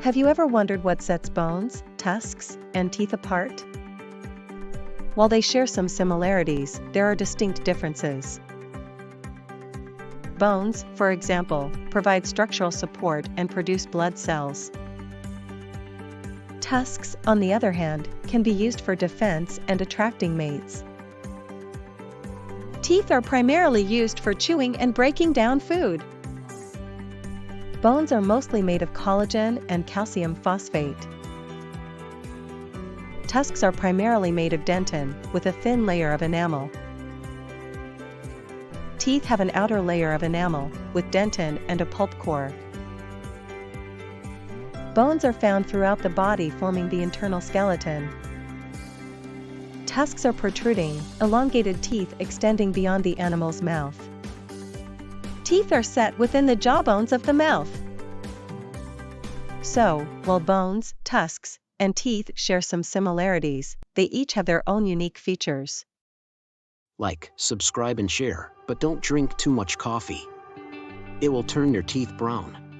Have you ever wondered what sets bones, tusks, and teeth apart? While they share some similarities, there are distinct differences. Bones, for example, provide structural support and produce blood cells. Tusks, on the other hand, can be used for defense and attracting mates. Teeth are primarily used for chewing and breaking down food. Bones are mostly made of collagen and calcium phosphate. Tusks are primarily made of dentin, with a thin layer of enamel. Teeth have an outer layer of enamel, with dentin and a pulp core. Bones are found throughout the body forming the internal skeleton. Tusks are protruding, elongated teeth extending beyond the animal's mouth. Teeth are set within the jawbones of the mouth. So, while bones, tusks, and teeth share some similarities, they each have their own unique features. Like, subscribe and share, but don't drink too much coffee. It will turn your teeth brown.